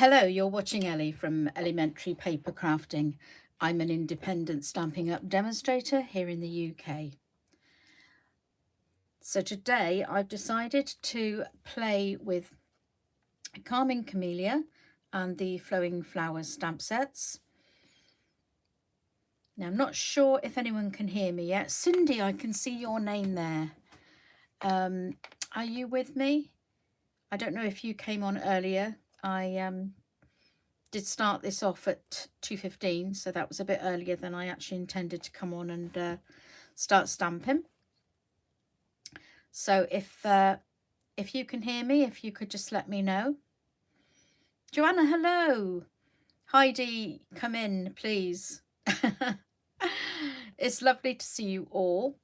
Hello, you're watching Ellie from Ellymentry Papercrafting. I'm an independent Stampin' Up demonstrator here in the UK. So today I've decided to play with Calming Camellia and the Flowing Flowers stamp sets. Now I'm not sure if anyone can hear me yet. Cindy, I can see your name there. Are you with me? I don't know if you came on earlier. I did start this off at 2:15, so that was a bit earlier than I actually intended to come on and start stamping. So if you can hear me, if you could just let me know. Joanna, hello. Heidi, come in, please. It's lovely to see you all.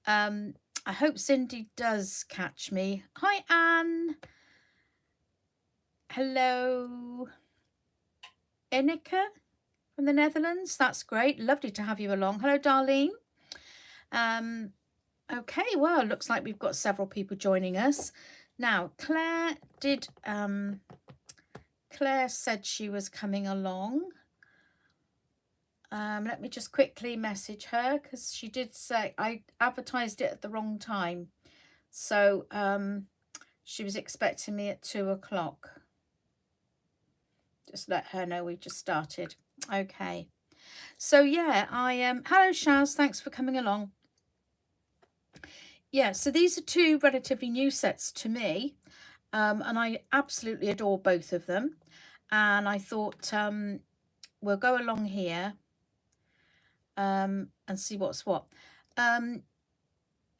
I hope Cindy does catch me. Hi, Anne. Hello. Ineke from the Netherlands. That's great. Lovely to have you along. Hello, Darlene. Okay, well, looks like we've got several people joining us. Now, Claire said she was coming along. Let me just quickly message her because she did say I advertised it at the wrong time. So she was expecting me at 2 o'clock. Just let her know we've just started. Okay. So yeah, hello Shaz, thanks for coming along. Yeah, so these are two relatively new sets to me. And I absolutely adore both of them. And I thought we'll go along here and see what's what.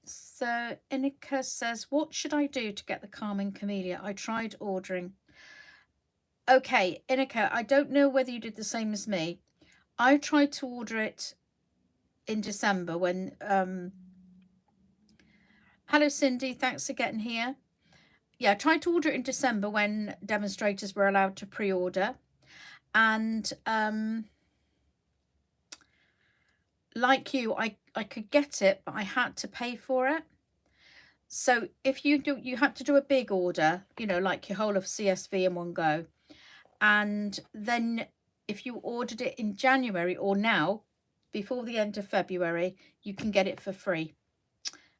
So Inika says, what should I do to get the Calming Camellia? I tried ordering. Okay, Inika, I don't know whether you did the same as me. I tried to order it in December when... Hello, Cindy. Thanks for getting here. Yeah, I tried to order it in December when demonstrators were allowed to pre-order. And like you, I could get it, but I had to pay for it. So if you do, you have to do a big order, you know, like your whole of CSV in one go. And then if you ordered it in January or now, before the end of February, you can get it for free.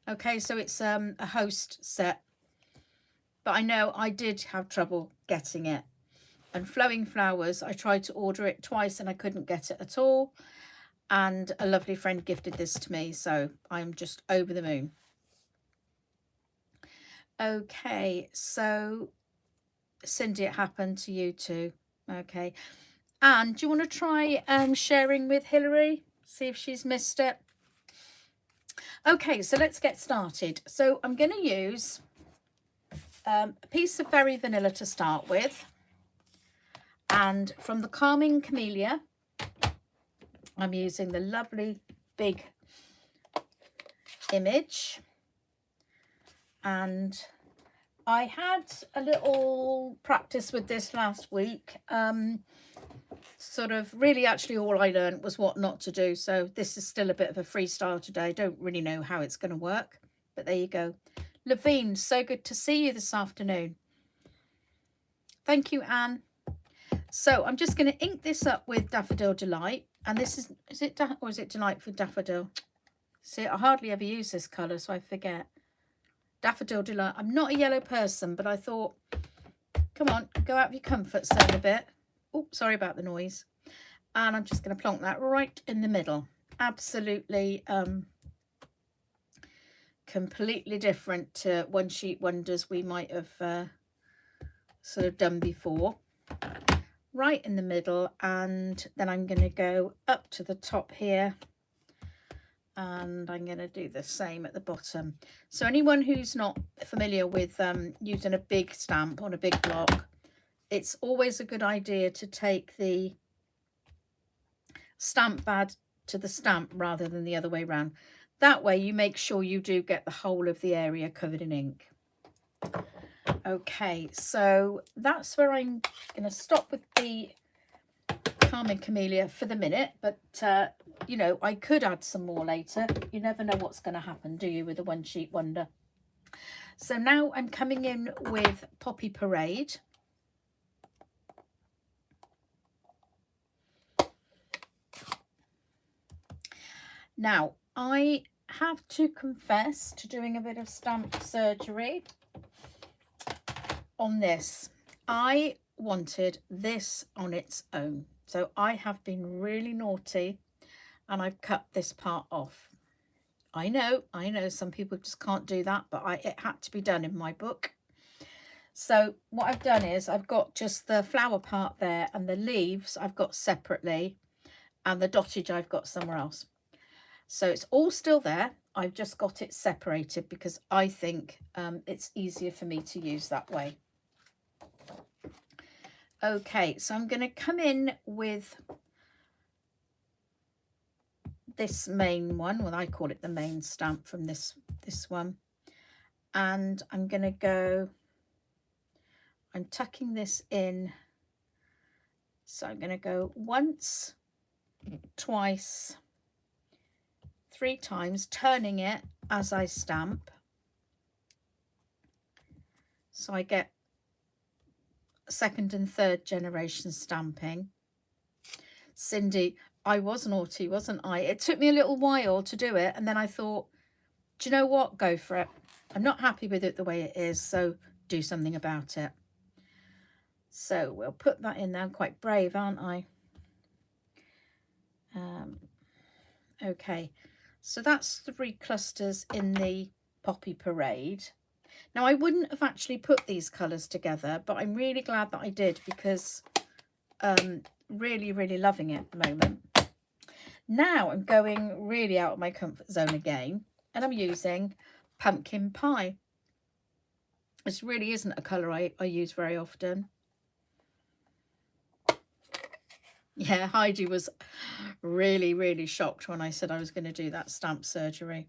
Okay, so it's a host set. But I know I did have trouble getting it. And Flowing Flowers, I tried to order it twice and I couldn't get it at all. And a lovely friend gifted this to me, so I'm just over the moon. Okay, so Cindy, it happened to you too. Okay. And do you want to try sharing with Hilary? See if she's missed it. Okay, so let's get started. So I'm going to use a piece of Very Vanilla to start with. And from the Calming Camellia, I'm using the lovely big image. And I had a little practice with this last week. Sort of really actually all I learned was what not to do. So this is still a bit of a freestyle today. I don't really know how it's going to work, but there you go. Levine, so good to see you this afternoon. Thank you, Anne. So I'm just going to ink this up with Daffodil Delight. And this is it or is it Delight for Daffodil? See, I hardly ever use this colour, so I forget. Daffodil Delight. I'm not a yellow person, but I thought, come on, go out of your comfort zone a bit. Oh, sorry about the noise. And I'm just going to plonk that right in the middle. Absolutely completely different to One Sheet Wonders we might have sort of done before. Right in the middle, and then I'm going to go up to the top here. And I'm going to do the same at the bottom. So anyone who's not familiar with using a big stamp on a big block, it's always a good idea to take the stamp pad to the stamp rather than the other way around. That way you make sure you do get the whole of the area covered in ink. Okay, so that's where I'm going to stop with the Calming Camellia for the minute, but you know, I could add some more later. You never know what's going to happen, do you, with a One Sheet Wonder? So now I'm coming in with Poppy Parade. Now, I have to confess to doing a bit of stamp surgery on this. I wanted this on its own. So I have been really naughty and I've cut this part off. I know some people just can't do that, but it had to be done in my book. So what I've done is I've got just the flower part there, and the leaves I've got separately, and the dottage I've got somewhere else. So it's all still there. I've just got it separated because I think it's easier for me to use that way. Okay, so I'm going to come in with this main one. Well, I call it the main stamp from this one. And I'm going to go, I'm tucking this in. So I'm going to go once, twice, 3 times, turning it as I stamp. So I get second and third generation stamping. Cindy, I was naughty, wasn't I? It took me a little while to do it, and then I thought, do you know what? Go for it. I'm not happy with it the way it is, so do something about it. So we'll put that in there. I'm quite brave, aren't I? Okay, so that's 3 clusters in the Poppy Parade. Now, I wouldn't have actually put these colours together, but I'm really glad that I did because really, really loving it at the moment. Now I'm going really out of my comfort zone again, and I'm using Pumpkin Pie. This really isn't a colour I use very often. Yeah, Heidi was really, really shocked when I said I was going to do that stamp surgery.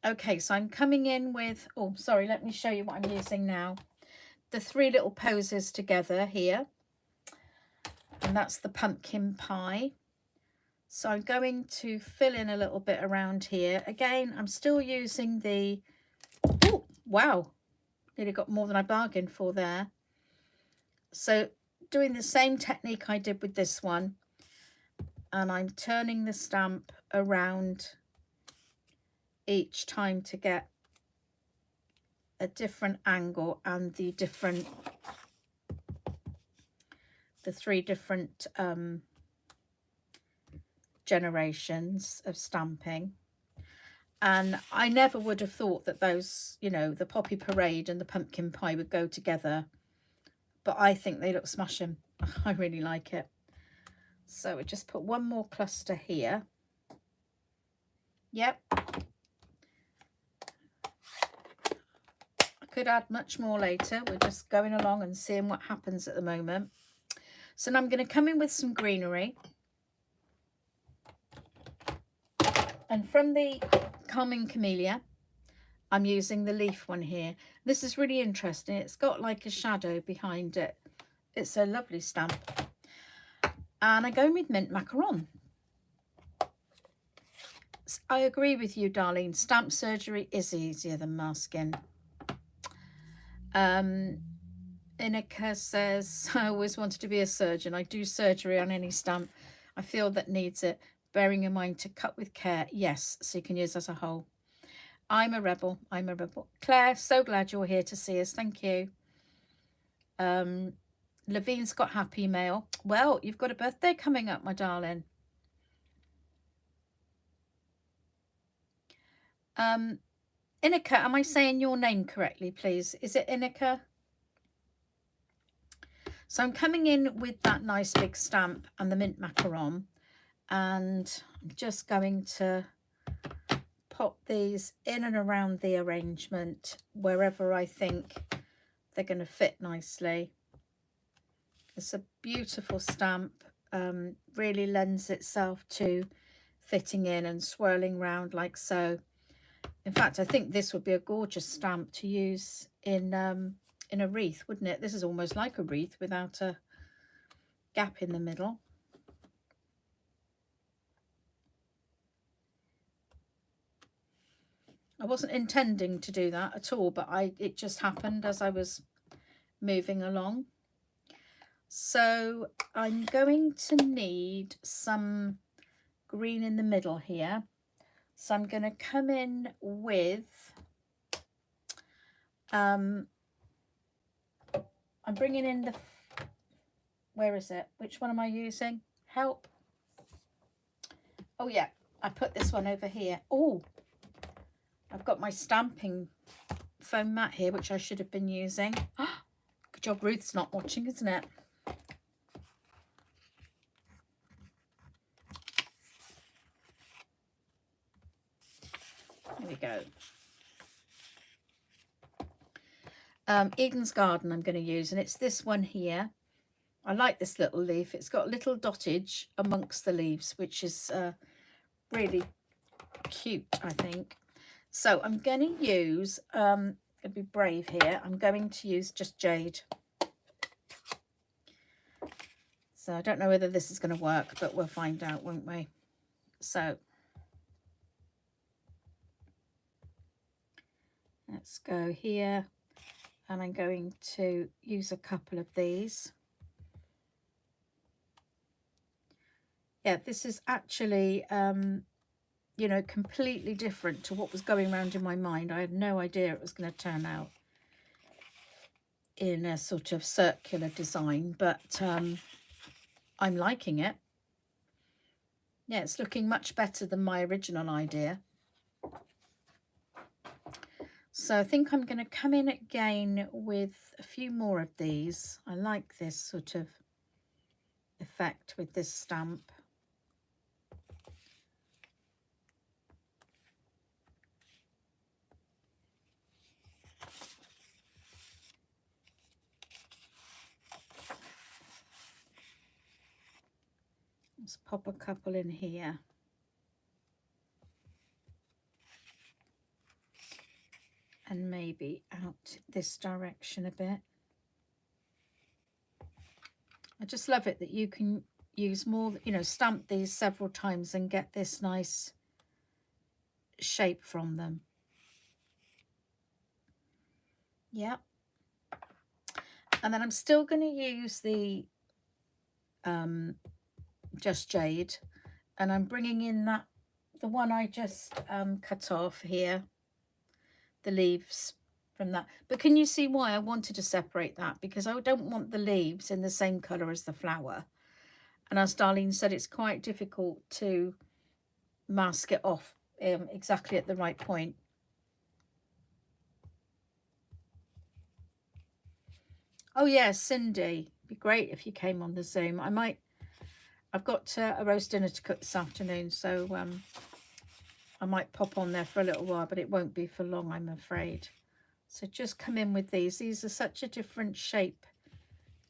Okay, so I'm coming in with, oh, sorry, let me show you what I'm using now. The 3 little poses together here. And that's the Pumpkin Pie. So I'm going to fill in a little bit around here. Again, I'm still using the, oh, wow, nearly got more than I bargained for there. So doing the same technique I did with this one, and I'm turning the stamp around each time to get a different angle and the 3 different generations of stamping. And I never would have thought that those, you know, the Poppy Parade and the Pumpkin Pie would go together, but I think they look smashing. I really like it. So we just put 1 more cluster here. Yep, I could add much more later. We're just going along and seeing what happens at the moment. So now I'm going to come in with some greenery. And from the Calming Camellia, I'm using the leaf one here. This is really interesting. It's got like a shadow behind it. It's a lovely stamp. And I go with mint macaron. I agree with you, darling. Stamp surgery is easier than masking. Inika says, I always wanted to be a surgeon. I do surgery on any stamp I feel that needs it, bearing in mind to cut with care. Yes, so you can use as a whole. I'm a rebel. I'm a rebel. Claire, so glad you're here to see us. Thank you. Levine's got happy mail. Well, you've got a birthday coming up, my darling. Inika, am I saying your name correctly, please? Is it Inika? So I'm coming in with that nice big stamp and the mint macaron, and I'm just going to pop these in and around the arrangement wherever I think they're going to fit nicely. It's a beautiful stamp, really lends itself to fitting in and swirling round like so. In fact, I think this would be a gorgeous stamp to use in a wreath, wouldn't it? This is almost like a wreath without a gap in the middle. I wasn't intending to do that at all, but it just happened as I was moving along. So I'm going to need some green in the middle here. So I'm going to come in with, I'm bringing in the, where is it? Which one am I using? Help. Oh yeah, I put this one over here. Oh, I've got my stamping foam mat here, which I should have been using. Good job Ruth's not watching, isn't it? There we go. Eden's Garden I'm going to use, and it's this one here. I like this little leaf. It's got little dottage amongst the leaves, which is really cute, I think. So I'm going to use, going to be brave here, I'm going to use just jade. So I don't know whether this is going to work, but we'll find out, won't we? So let's go here, and I'm going to use a couple of these. Yeah, this is actually, you know, completely different to what was going around in my mind. I had no idea it was going to turn out in a sort of circular design, but I'm liking it. Yeah, it's looking much better than my original idea. So I think I'm going to come in again with a few more of these. I like this sort of effect with this stamp. Let's pop a couple in here. And maybe out this direction a bit. I just love it that you can use more, you know, stamp these several times and get this nice shape from them. Yeah. And then I'm still going to use the just jade, and I'm bringing in that, the one I just cut off here, the leaves from that. But can you see why I wanted to separate that? Because I don't want the leaves in the same colour as the flower. And as Darlene said, it's quite difficult to mask it off exactly at the right point. Oh yeah, Cindy, it'd be great if you came on the Zoom. I've got a roast dinner to cook this afternoon, so I might pop on there for a little while, but it won't be for long, I'm afraid. So just come in with these. These are such a different shape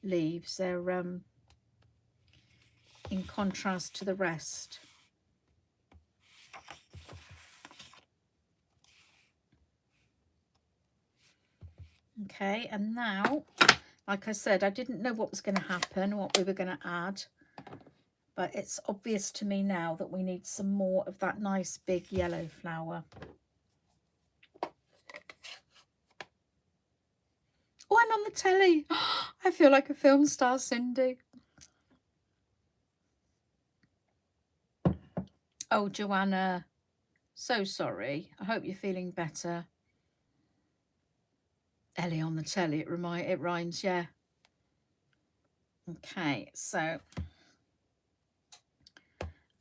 leaves. They're in contrast to the rest. Okay, and now, like I said, I didn't know what was going to happen, what we were going to add. But it's obvious to me now that we need some more of that nice big yellow flower. Oh, I'm on the telly. I feel like a film star, Cindy. Oh, Joanna, so sorry. I hope you're feeling better. Ellie on the telly, it rhymes, yeah. Okay, so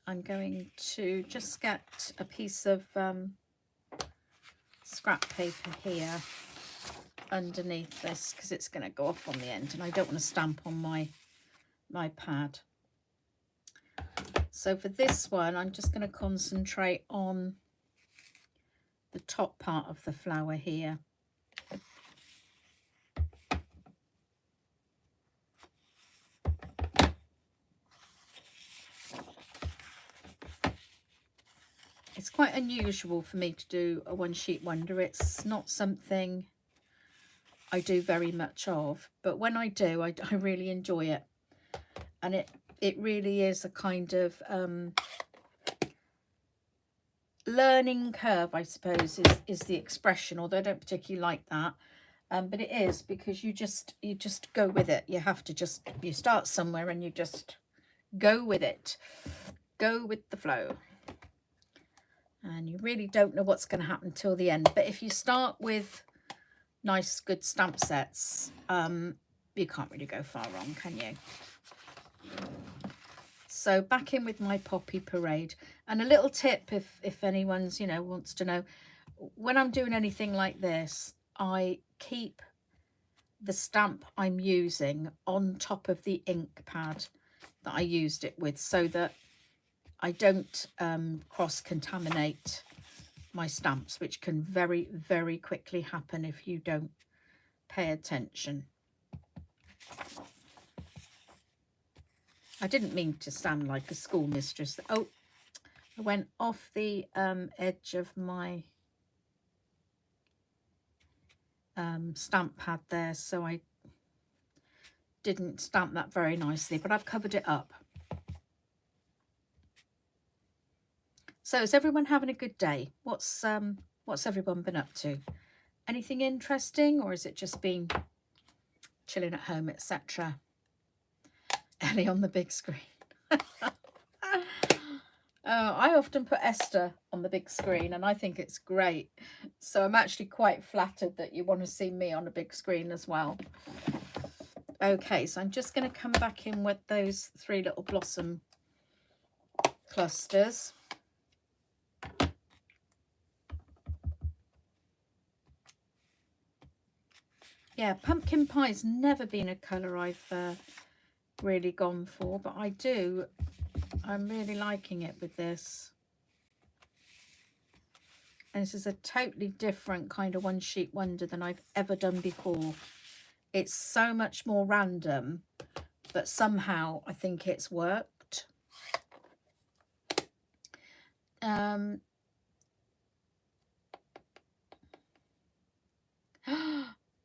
I'm going to just get a piece of scrap paper here underneath this, because it's going to go off on the end and I don't want to stamp on my pad. So for this one, I'm just going to concentrate on the top part of the flower here. It's quite unusual for me to do a one sheet wonder. It's not something I do very much of, but when I do, I really enjoy it. And it really is a kind of learning curve, I suppose, is the expression, although I don't particularly like that. But it is, because you just go with it. You have to you start somewhere and you just go with it. go with the flow. And you really don't know what's going to happen till the end. But if you start with nice, good stamp sets, you can't really go far wrong, can you? So back in with my Poppy Parade. And a little tip, if anyone's, you know, wants to know, when I'm doing anything like this, I keep the stamp I'm using on top of the ink pad that I used it with, so that I don't cross-contaminate my stamps, which can very, very quickly happen if you don't pay attention. I didn't mean to sound like a schoolmistress. Oh, I went off the edge of my stamp pad there, so I didn't stamp that very nicely, but I've covered it up. So is everyone having a good day? What's everyone been up to? Anything interesting, or is it just been chilling at home, etc.? Ellie on the big screen. I often put Esther on the big screen, and I think it's great. So I'm actually quite flattered that you want to see me on a big screen as well. Okay, so I'm just going to come back in with those 3 little blossom clusters. Yeah, pumpkin pie's never been a colour I've really gone for, but I'm really liking it with this. And this is a totally different kind of one sheet wonder than I've ever done before. It's so much more random, but somehow I think it's worked.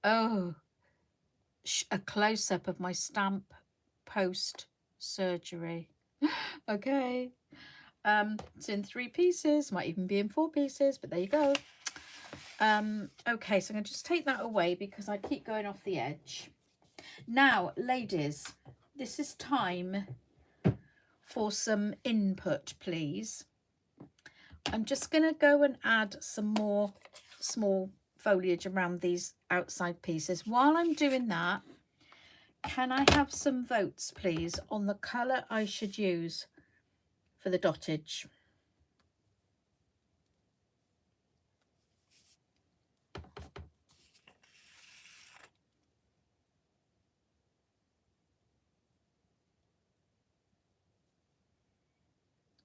Oh, a close-up of my stamp post-surgery. Okay. It's in 3 pieces, might even be in 4 pieces, but there you go. Okay, so I'm going to just take that away because I keep going off the edge. Now, ladies, this is time for some input, please. I'm just going to go and add some more small foliage around these outside pieces. While I'm doing that, can I have some votes, please, on the colour I should use for the dottage?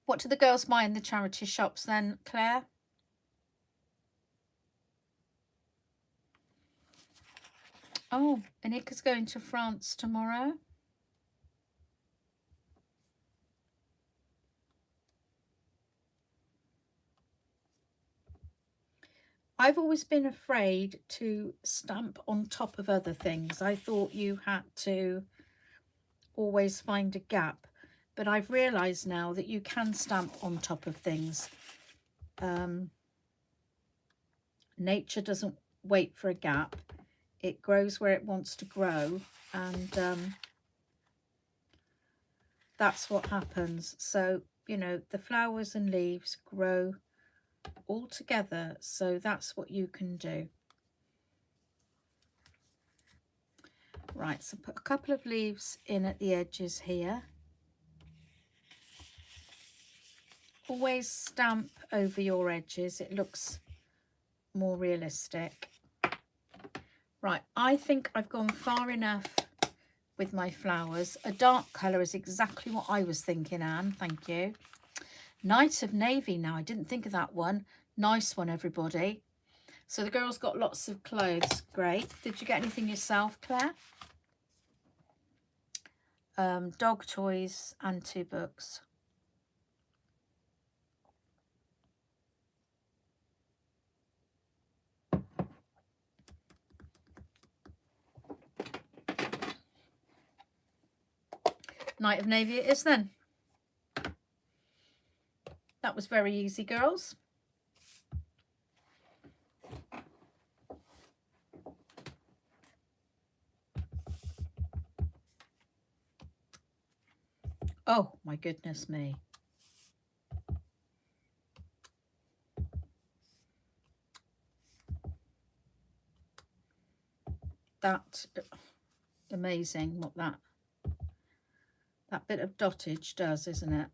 What do the girls buy in the charity shops then, Claire? Oh, Anika's going to France tomorrow. I've always been afraid to stamp on top of other things. I thought you had to always find a gap, but I've realised now that you can stamp on top of things. Nature doesn't wait for a gap. It grows where it wants to grow, and that's what happens. So, you know, the flowers and leaves grow all together, so that's what you can do. Right, so put a couple of leaves in at the edges here. Always stamp over your edges, it looks more realistic. Right, I think I've gone far enough with my flowers. A dark colour is exactly what I was thinking, Anne, thank you. Night of Navy now, I didn't think of that one. Nice one, everybody. So the girls got lots of clothes, great. Did you get anything yourself, Claire? Dog toys and 2 books. Night of Navy it is then. That was very easy, girls. Oh my goodness me. that amazing what that bit of dottage does, isn't it?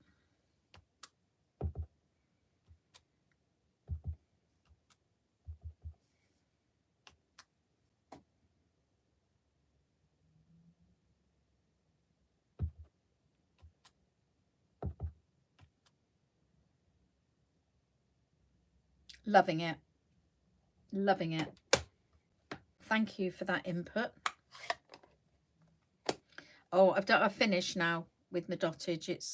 Loving it. Loving it. Thank you for that input. Oh, I've finished now with my dottage. It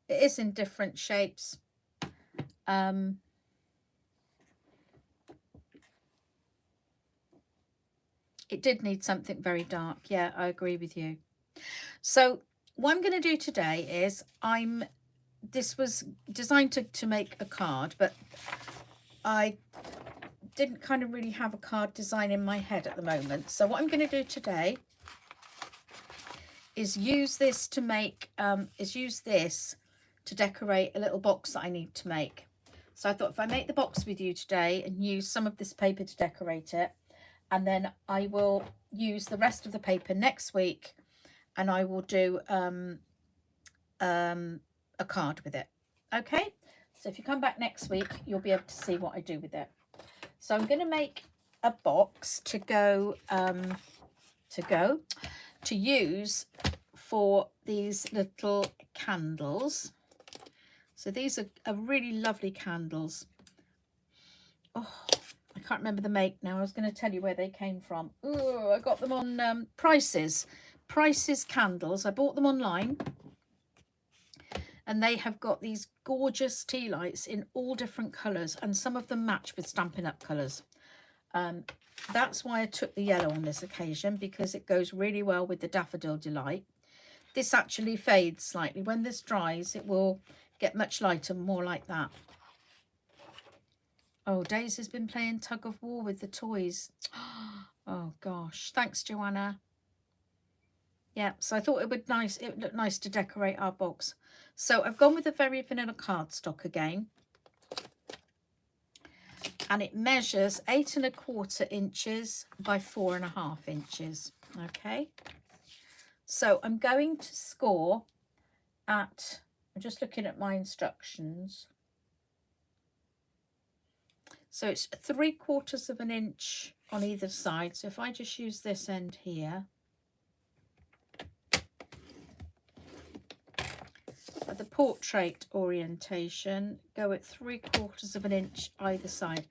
is in different shapes. It did need something very dark. Yeah, I agree with you. So what I'm going to do today is this was designed to make a card, but I didn't kind of really have a card design in my head at the moment. So what I'm going to do today is use this to make, to decorate a little box that I need to make. So I thought if I make the box with you today and use some of this paper to decorate it, and then I will use the rest of the paper next week, and I will do a card with it. Okay, so if you come back next week, you'll be able to see what I do with it. So I'm going to make a box to use for these little candles. So these are really lovely candles. Oh, I can't remember the make now. I was going to tell you where they came from. Oh, I got them on Prices candles. I bought them online, and they have got these gorgeous tea lights in all different colours, and some of them match with Stampin' Up colours. That's why I took the yellow on this occasion, because it goes really well with the Daffodil Delight. This actually fades slightly. When this dries, it will get much lighter, more like that. Oh, Daisy's been playing tug of war with the toys. Oh gosh, thanks Joanna. Yeah, so I thought it would look nice to decorate our box. So I've gone with a very vanilla cardstock again, and it measures 8 1/4 inches by 4 1/2 inches. Okay, so I'm going to score at, I'm just looking at my instructions. So it's 3/4 inch on either side. So if I just use this end here, at the portrait orientation, go at 3/4 inch either side.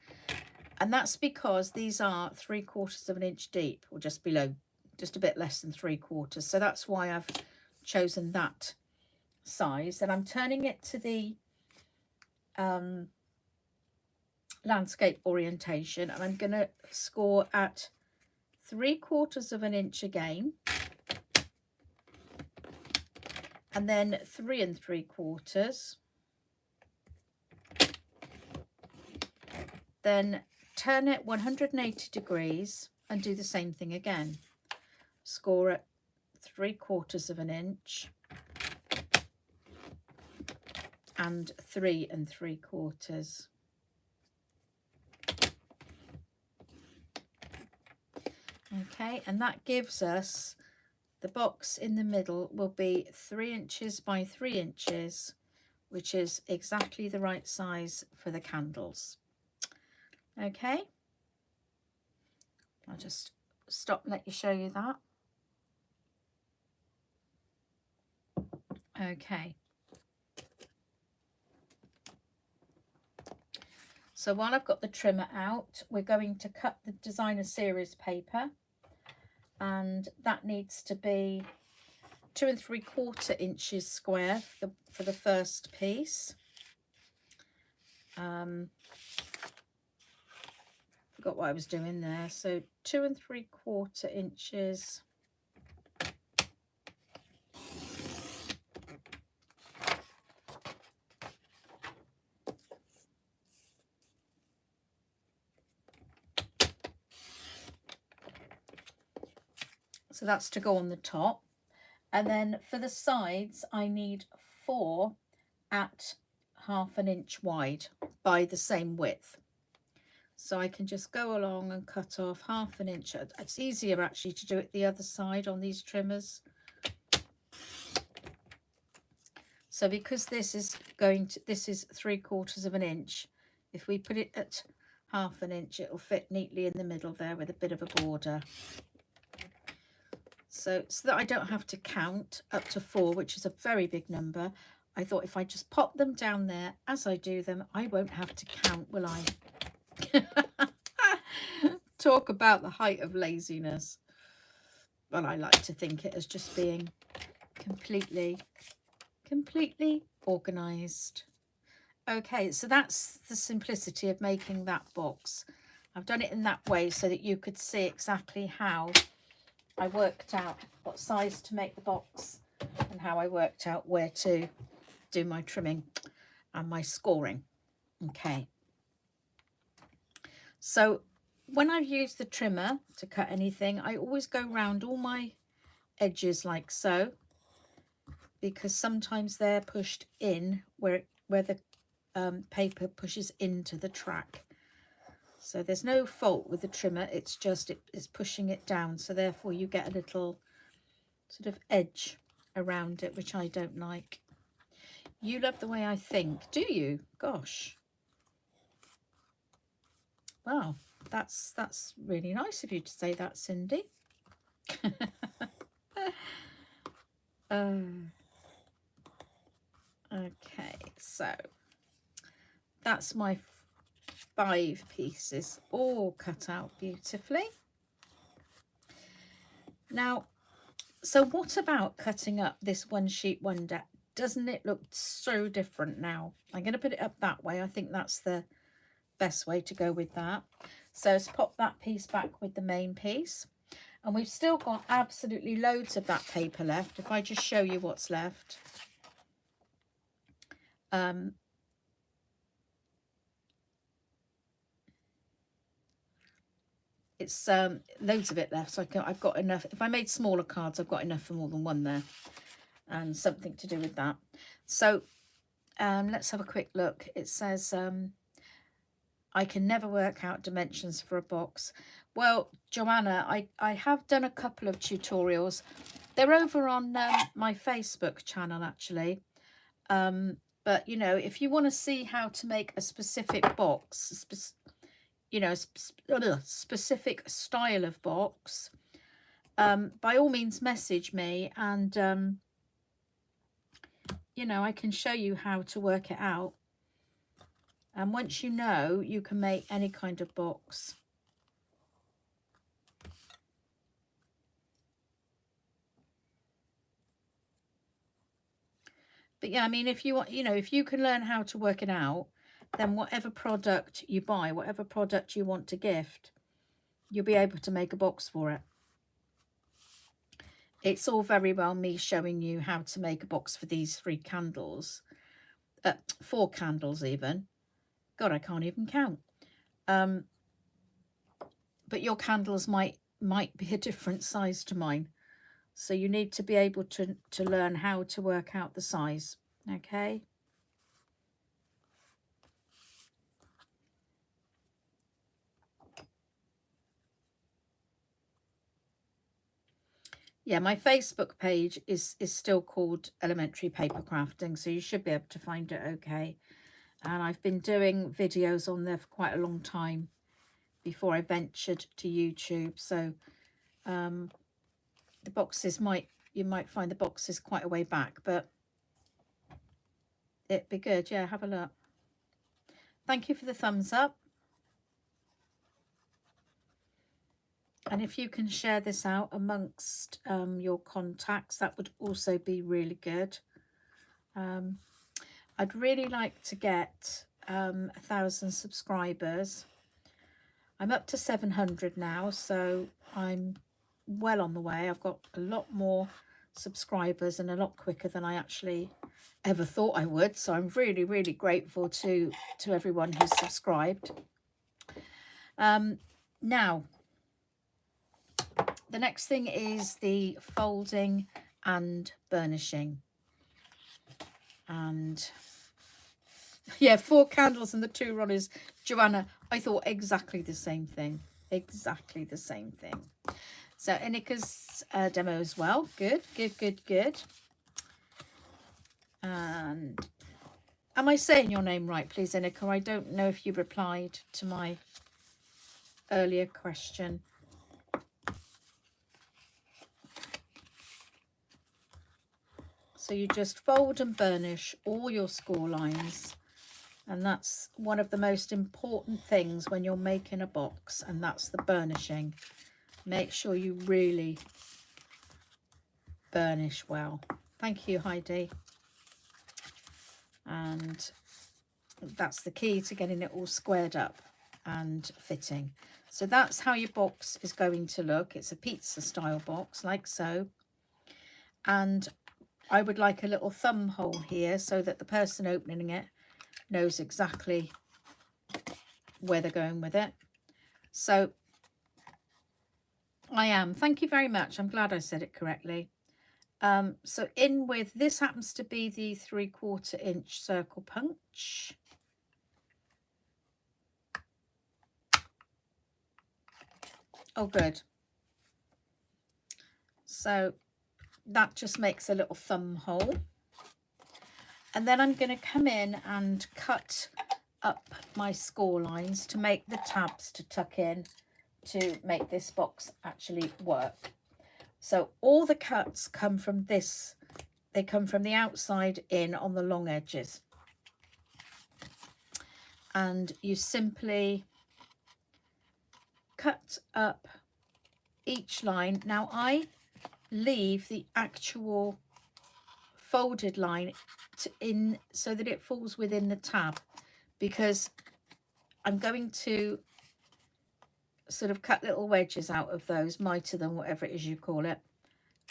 And that's because these are 3/4 inch deep, or just below, just a bit less than 3/4. So that's why I've chosen that size. And I'm turning it to the landscape orientation, and I'm going to score at 3/4 inch again, and then 3 3/4, then turn it 180 degrees and do the same thing again. Score at 3/4 inch and 3 3/4. Okay, and that gives us, the box in the middle will be 3 inches by 3 inches, which is exactly the right size for the candles. Okay, I'll just stop and let you show you that. Okay, so while I've got the trimmer out, we're going to cut the designer series paper, and that needs to be 2 3/4 inches square for the first piece. Forgot what I was doing there. So 2 3/4 inches. So that's to go on the top. And then for the sides, I need 4 at 1/2 inch wide by the same width. So I can just go along and cut off 1/2 inch. It's easier actually to do it the other side on these trimmers. So because this is 3/4 inch, if we put it at 1/2 inch, it'll fit neatly in the middle there with a bit of a border. So that I don't have to count up to 4, which is a very big number, I thought if I just pop them down there as I do them, I won't have to count, will I? Talk about the height of laziness. Well, I like to think it as just being completely organized. Okay, so that's the simplicity of making that box. I've done it in that way so that you could see exactly how I worked out what size to make the box and how I worked out where to do my trimming and my scoring. Okay, so when I've used the trimmer to cut anything, I always go round all my edges like so, because sometimes they're pushed in where the paper pushes into the track. So there's no fault with the trimmer, it's just it's pushing it down, so therefore you get a little sort of edge around it, which I don't like. You love the way I think, do you? Gosh. Wow, that's really nice of you to say that, Cindy. Okay, so that's my 5 pieces all cut out beautifully. Now, so what about cutting up this one sheet wonder? Doesn't it look so different now? I'm going to put it up that way. I think that's the best way to go with that. So let's pop that piece back with the main piece. And we've still got absolutely loads of that paper left. If I just show you what's left. It's loads of it left, so I've got enough. If I made smaller cards, I've got enough for more than one there, and something to do with that. So let's have a quick look. It says I can never work out dimensions for a box. Well, Joanna, I have done a couple of tutorials. They're over on my Facebook channel actually. But you know, if you want to see how to make a specific box, you know, specific style of box, by all means message me, and you know, I can show you how to work it out. And once you know, you can make any kind of box. But yeah, I mean, if you want, you know, if you can learn how to work it out, then whatever product you buy, whatever product you want to gift, you'll be able to make a box for it. It's all very well me showing you how to make a box for these 3 candles, 4 candles even. God, I can't even count. But your candles might be a different size to mine. So you need to be able to learn how to work out the size, okay? Yeah, my Facebook page is still called Ellymentry Papercrafting, so you should be able to find it okay. And I've been doing videos on there for quite a long time before I ventured to YouTube. So the boxes you might find the boxes quite a way back, but it'd be good. Yeah, have a look. Thank you for the thumbs up. And if you can share this out amongst your contacts, that would also be really good. I'd really like to get 1,000 subscribers. I'm up to 700 now, so I'm well on the way. I've got a lot more subscribers and a lot quicker than I actually ever thought I would. So I'm really, really grateful to everyone who's subscribed. Now, the next thing is the folding and burnishing. And Yeah, 4 candles and the 2 Ronnies. Joanna, I thought exactly the same thing. Exactly the same thing. So Inika's demo as well. Good, good, good, good. And am I saying your name right, please, Inika? I don't know if you replied to my earlier question. So you just fold and burnish all your score lines. And that's one of the most important things when you're making a box, and that's the burnishing. Make sure you really burnish well. Thank you, Heidi. And that's the key to getting it all squared up and fitting. So that's how your box is going to look. It's a pizza style box, like so. And I would like a little thumb hole here so that the person opening it knows exactly where they're going with it. So I am. Thank you very much. I'm glad I said it correctly. So in with, this happens to be the 3/4 inch circle punch. Oh, good. So that just makes a little thumb hole. And then I'm going to come in and cut up my score lines to make the tabs to tuck in to make this box actually work. So all the cuts come from this, they come from the outside in on the long edges. And you simply cut up each line. Now I leave the actual folded line in so that it falls within the tab, because I'm going to sort of cut little wedges out of those, miter them, whatever it is you call it,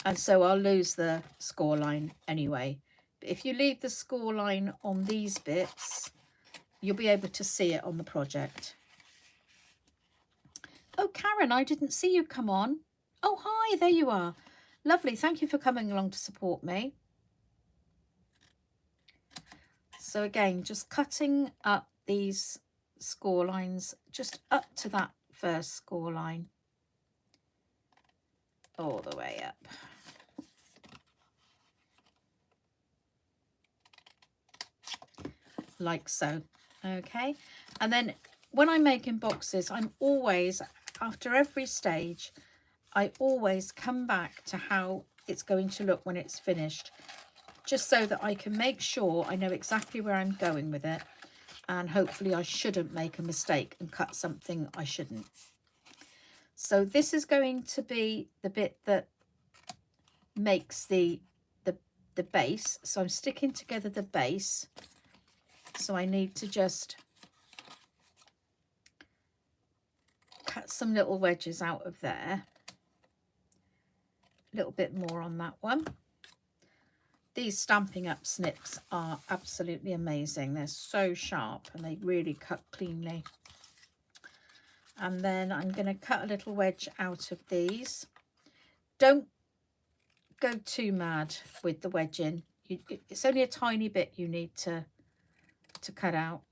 and so I'll lose the score line anyway. But if you leave the score line on these bits, you'll be able to see it on the project. Oh, Karen, I didn't see you come on. Oh, hi, there you are. Lovely, thank you for coming along to support me. So again, just cutting up these score lines just up to that first score line, all the way up. Like so. Okay, and then when I'm making boxes, I'm always, after every stage, I always come back to how it's going to look when it's finished, just so that I can make sure I know exactly where I'm going with it, and hopefully I shouldn't make a mistake and cut something I shouldn't. So this is going to be the bit that makes the base. So I'm sticking together the base. So I need to just cut some little wedges out of there. A little bit more on that one. These Stampin' Up snips are absolutely amazing. They're so sharp and they really cut cleanly. And then I'm going to cut a little wedge out of these. Don't go too mad with the wedging. It's only a tiny bit you need to cut out.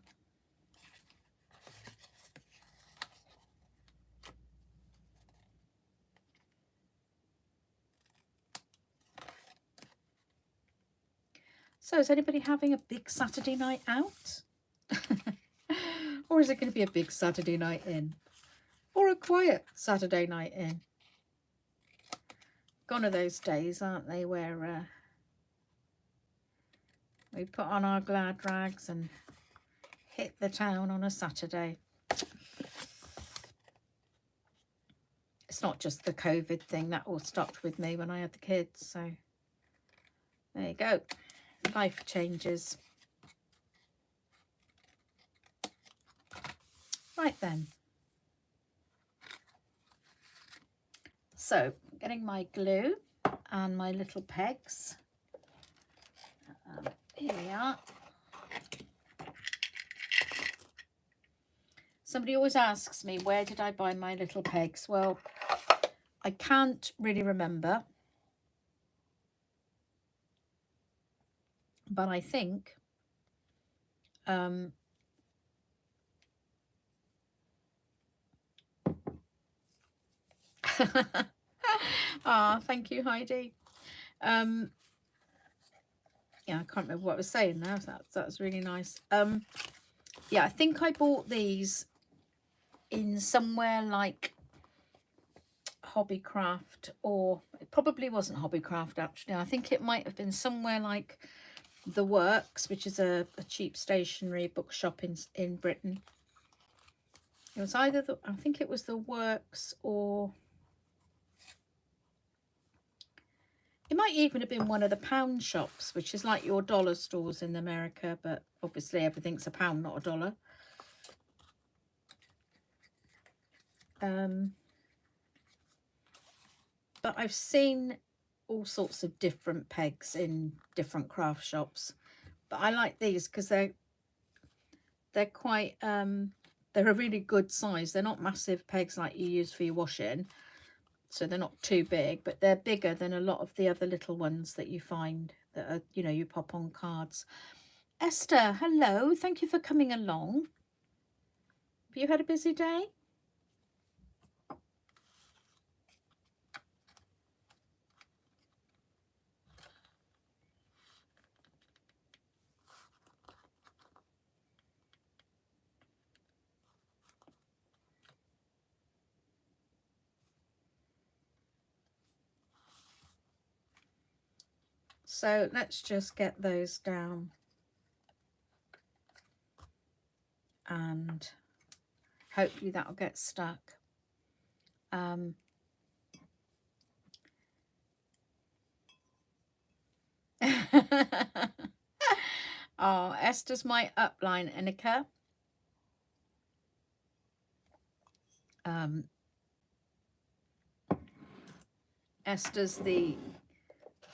So is anybody having a big Saturday night out? Or is it going to be a big Saturday night in? Or a quiet Saturday night in? Gone are those days, aren't they, where we put on our glad rags and hit the town on a Saturday. It's not just the COVID thing, that all stopped with me when I had the kids, so there you go. Life changes. Right then. So, getting my glue and my little pegs. Here we are. Somebody always asks me, where did I buy my little pegs? Well, I can't really remember. But I think Ah, thank you, Heidi. Yeah, I can't remember what I was saying now. That's really nice. Yeah, I think I bought these in somewhere like Hobbycraft, or it probably wasn't Hobbycraft actually. I think it might have been somewhere like The Works, which is a cheap stationery bookshop in Britain. It was either I think it was The Works, or it might even have been one of the pound shops, which is like your dollar stores in America, but obviously everything's a pound, not a dollar. But I've seen all sorts of different pegs in different craft shops. But I like these because they're quite they're a really good size. They're not massive pegs like you use for your washing, so they're not too big, but they're bigger than a lot of the other little ones that you find that are, you know, you pop on cards. Esther, hello, thank you for coming along. Have you had a busy day? So let's just get those down, and hopefully that'll get stuck. Oh, Esther's my upline, Annika. Esther's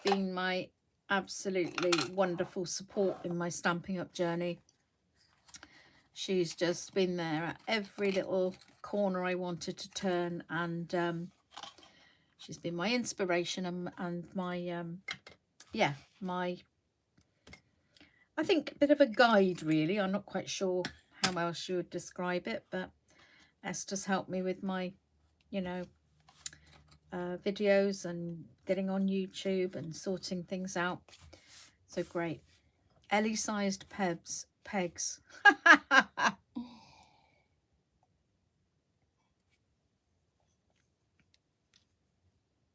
been my absolutely wonderful support in my Stampin' Up journey. She's just been there at every little corner I wanted to turn, and she's been my inspiration and my yeah, my, I think, a bit of a guide really. I'm not quite sure how else you would describe it, but Esther's helped me with my, you know, videos and getting on YouTube and sorting things out. So great. Ellie sized pegs.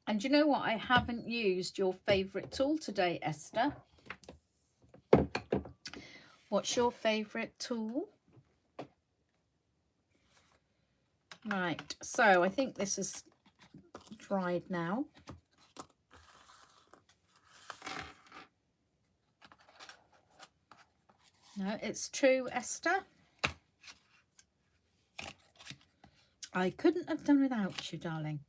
And you know what? I haven't used your favourite tool today, Esther. What's your favourite tool? Right, so I think this is dried now. No, it's true, Esther. I couldn't have done without you, darling.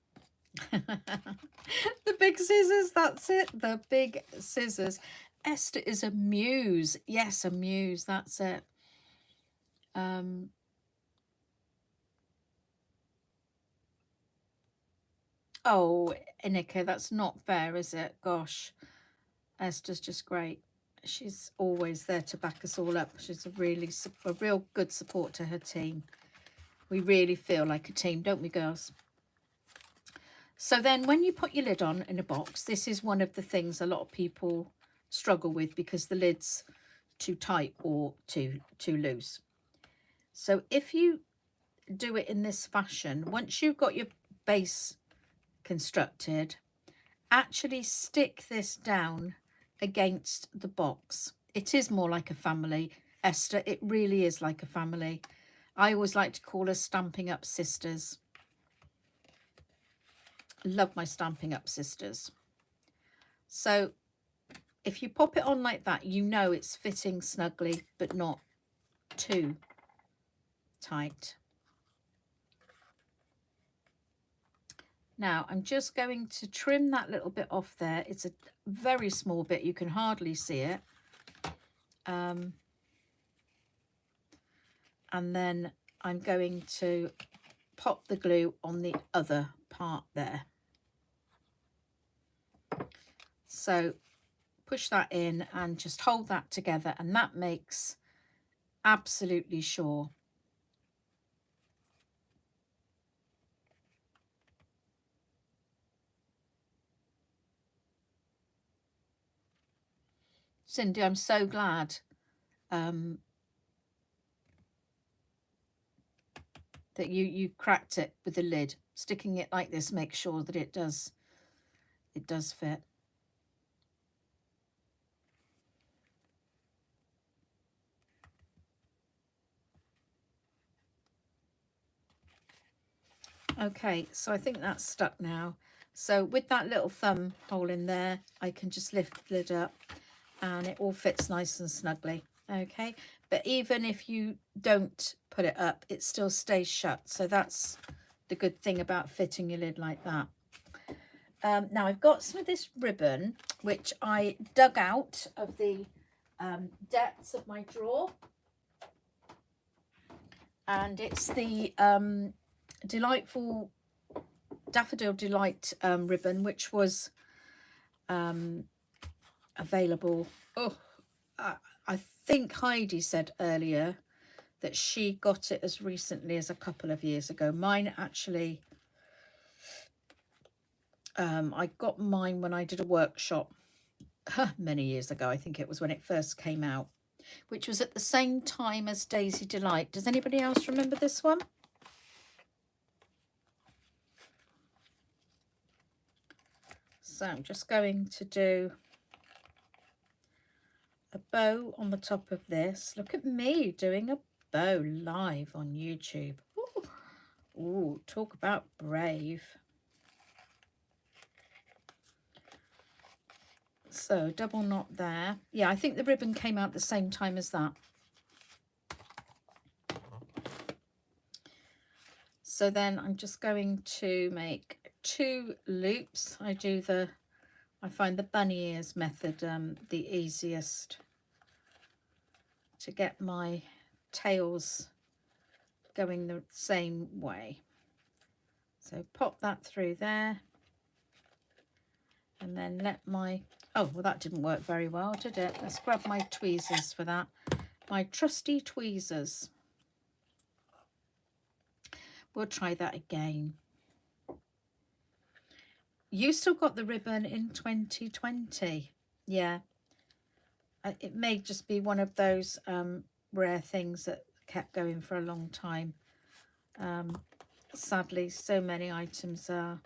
The big scissors, that's it. The big scissors. Esther is a muse. Yes, a muse, that's it. Oh, Inika, that's not fair, is it? Gosh, Esther's just great. She's always there to back us all up. She's a real good support to her team. We really feel like a team, don't we, girls? So then when you put your lid on in a box, this is one of the things a lot of people struggle with because the lid's too tight or too loose. So if you do it in this fashion, once you've got your base constructed, actually stick this down against the box. It is more like a family, Esther. It really is like a family. I always like to call us Stampin' Up sisters. Love my Stampin' Up sisters. So if you pop it on like that, you know it's fitting snugly, but not too tight. Now I'm just going to trim that little bit off there. It's a very small bit, you can hardly see it. And then I'm going to pop the glue on the other part there. So push that in and just hold that together, and that makes absolutely sure. Cindy, I'm so glad that you cracked it with the lid. Sticking it like this makes sure that it does fit. Okay, so I think that's stuck now. So with that little thumb hole in there, I can just lift the lid up and it all fits nice and snugly. Okay, but even if you don't put it up, it still stays shut. So that's the good thing about fitting your lid like that. Now I've got some of this ribbon, which I dug out of the depths of my drawer. And it's the delightful Daffodil Delight ribbon, which was available. Oh, I think Heidi said earlier that she got it as recently as a couple of years ago. Mine actually, I got mine when I did a workshop many years ago. I think it was when it first came out, which was at the same time as Daisy Delight. Does anybody else remember this one? So I'm just going to do a bow on the top of this. Look at me doing a bow live on YouTube. Ooh, ooh, talk about brave. So double knot there. Yeah, I think the ribbon came out the same time as that. So then I'm just going to make 2 loops. I find the bunny ears method the easiest to get my tails going the same way. So pop that through there and then let my, oh, well, that didn't work very well, did it? Let's grab my tweezers for that. My trusty tweezers. We'll try that again. You still got the ribbon in 2020. Yeah. It may just be one of those rare things that kept going for a long time. Sadly, so many items are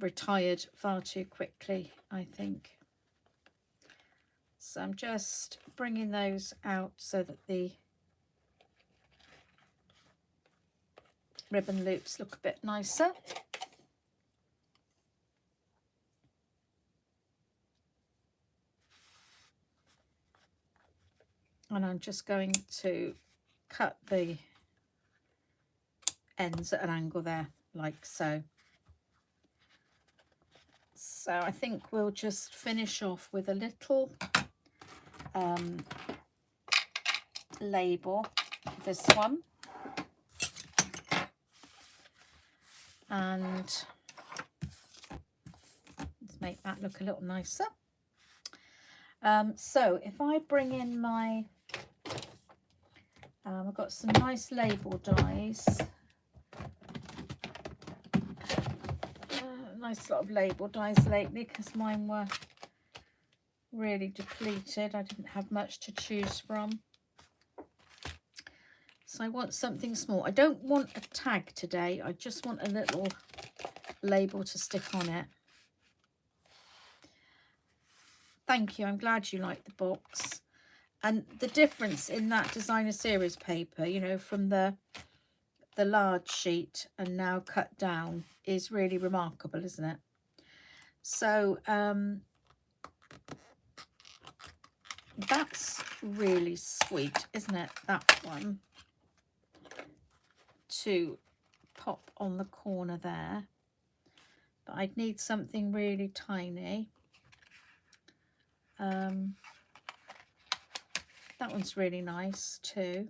retired far too quickly, I think. So I'm just bringing those out so that the ribbon loops look a bit nicer. And I'm just going to cut the ends at an angle there, like so. So I think we'll just finish off with a little label, this one. And let's make that look a little nicer. So if I bring in my, I've got some nice label dies. Nice lot of label dies lately because mine were really depleted. I didn't have much to choose from. So I want something small. I don't want a tag today. I just want a little label to stick on it. Thank you. I'm glad you like the box. And the difference in that designer series paper, you know, from the large sheet and now cut down is really remarkable, isn't it? So that's really sweet, isn't it? That one to pop on the corner there, but I'd need something really tiny. That one's really nice too.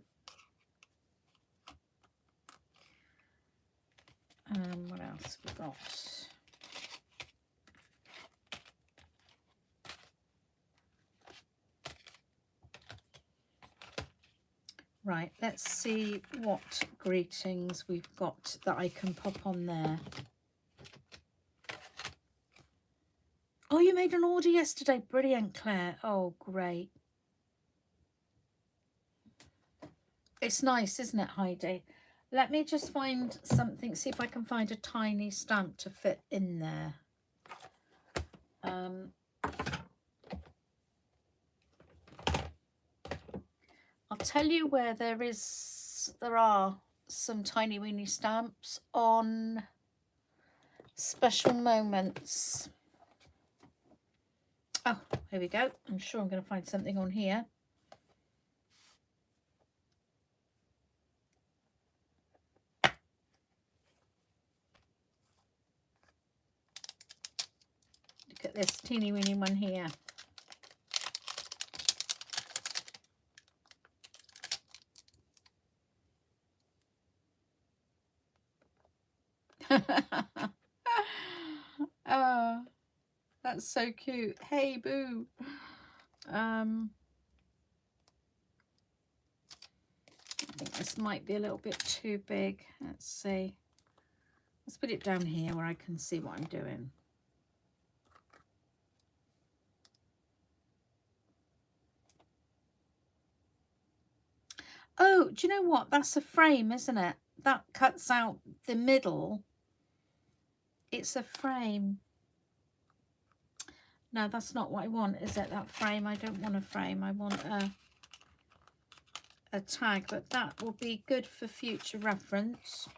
What else have we got? Right, let's see what greetings we've got that I can pop on there. Oh, you made an order yesterday. Brilliant, Claire. Oh, great. It's nice, isn't it, Heidi? Let me just find something, see if I can find a tiny stamp to fit in there. I'll tell you where there are some tiny weeny stamps on Special Moments. Oh, here we go. I'm sure I'm going to find something on here. Look at this teeny weeny one here. Oh, that's so cute. Hey, boo. I think this might be a little bit too big. Let's see. Let's put it down here where I can see what I'm doing. Oh, do you know what? That's a frame, isn't it? That cuts out the middle. It's a frame. No, that's not what I want, is it? That frame. I don't want a frame. I want a tag, but that will be good for future reference.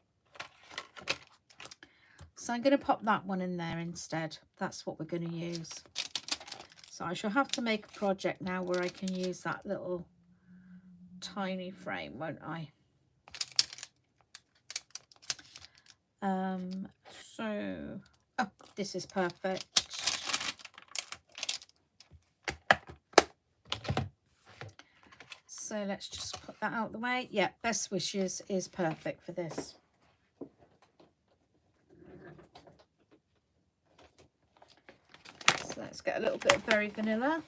So I'm going to pop that one in there instead. That's what we're going to use. So I shall have to make a project now where I can use that little tiny frame, won't I? So, oh, this is perfect. So let's just put that out of the way. Yeah, Best Wishes is perfect for this. So let's get a little bit of Very Vanilla.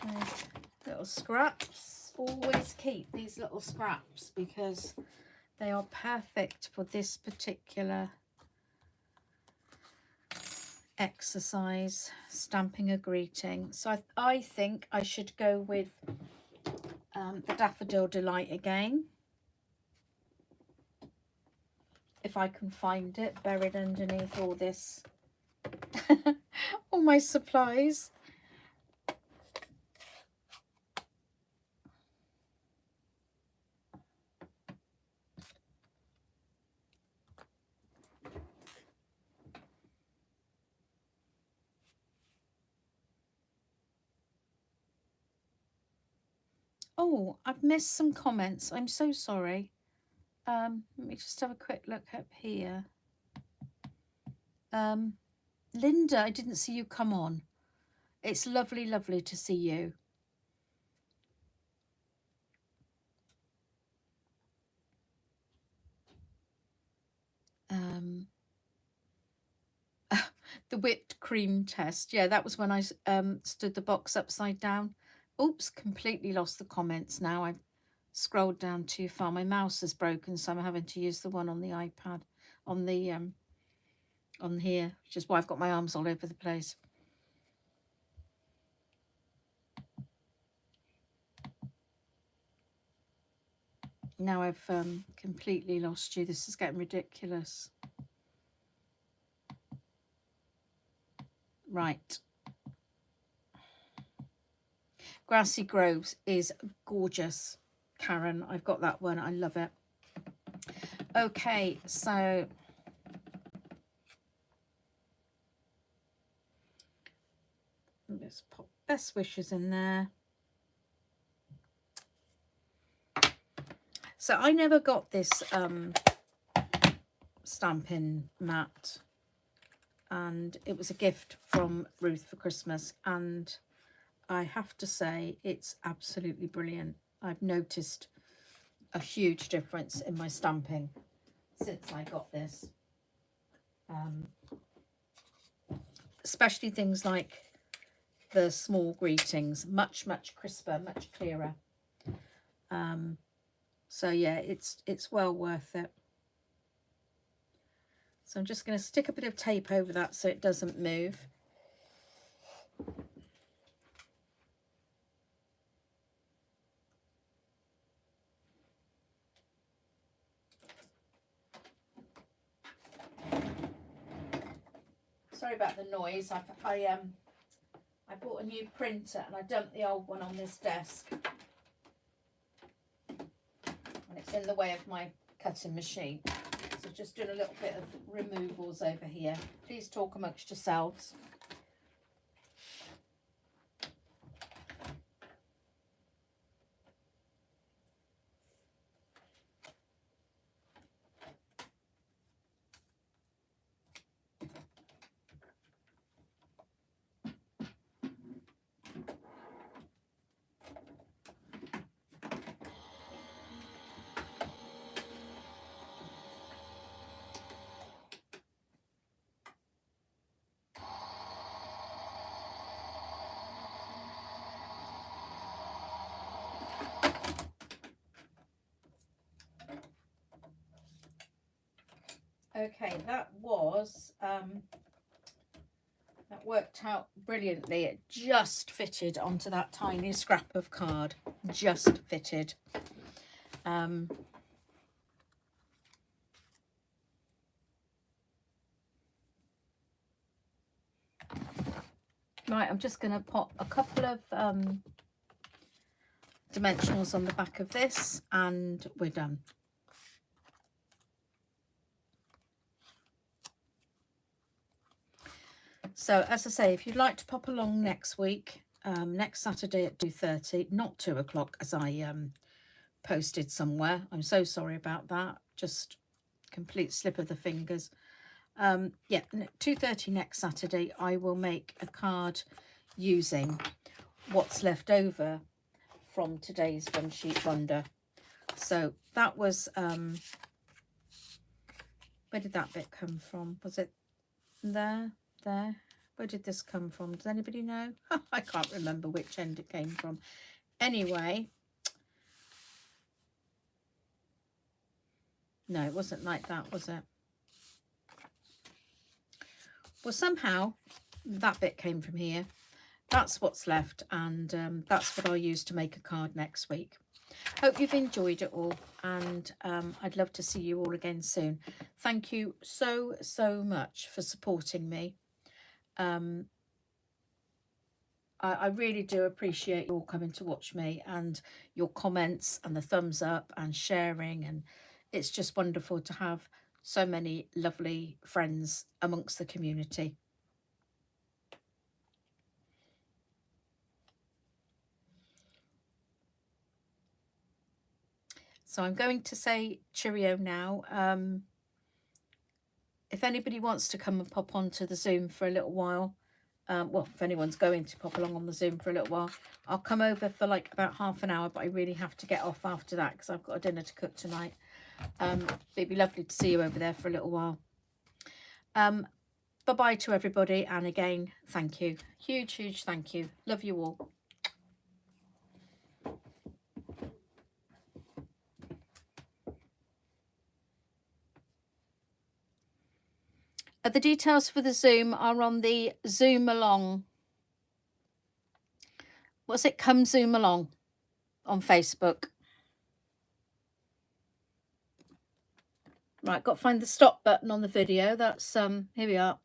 There's little scraps. Always keep these little scraps because they are perfect for this particular exercise, stamping a greeting. So I think I should go with the Daffodil Delight again. If I can find it buried underneath all this, all my supplies. Oh, I've missed some comments. I'm so sorry. Let me just have a quick look up here. Linda, I didn't see you come on. It's lovely, lovely to see you. The whipped cream test. Yeah, that was when I stood the box upside down. Oops, completely lost the comments now. I've scrolled down too far. My mouse is broken, so I'm having to use the one on the iPad, on the on here, which is why I've got my arms all over the place. Now I've completely lost you. This is getting ridiculous. Right. Grassy Groves is gorgeous, Karen. I've got that one. I love it. Okay, so let's pop Best Wishes in there. So I never got this stamping mat, and it was a gift from Ruth for Christmas, and I have to say it's absolutely brilliant. I've noticed a huge difference in my stamping since I got this, especially things like the small greetings, much crisper, much clearer. So yeah, it's well worth it. So I'm just going to stick a bit of tape over that so it doesn't move. Sorry about the noise. I bought a new printer and I dumped the old one on this desk. And it's in the way of my cutting machine. So just doing a little bit of removals over here. Please talk amongst yourselves. Okay, that worked out brilliantly. It just fitted onto that tiny scrap of card. Just fitted. Right, I'm just going to put a couple of dimensionals on the back of this and we're done. So as I say, if you'd like to pop along next week, next Saturday at 2:30, not 2 o'clock as I posted somewhere. I'm so sorry about that. Just complete slip of the fingers. Yeah, 2:30 next Saturday, I will make a card using what's left over from today's One Sheet Wonder. So that was, where did that bit come from? Was it there? There? Where did this come from? Does anybody know? I can't remember which end it came from. Anyway, no, it wasn't like that, was it? Well, somehow that bit came from here. That's what's left, and that's what I'll use to make a card next week. Hope you've enjoyed it all, and I'd love to see you all again soon. Thank you so much for supporting me. I really do appreciate you all coming to watch me, and your comments and the thumbs up and sharing, and it's just wonderful to have so many lovely friends amongst the community. So I'm going to say cheerio now. If anybody wants to come and pop onto the Zoom for a little while, well, if anyone's going to pop along on the Zoom for a little while, I'll come over for like about half an hour, but I really have to get off after that because I've got a dinner to cook tonight. It'd be lovely to see you over there for a little while. Bye-bye to everybody, and again, thank you. Huge thank you. Love you all. The details for the Zoom are on the Zoom Along. What's it? Come Zoom Along on Facebook. Right, got to find the stop button on the video. That's here we are.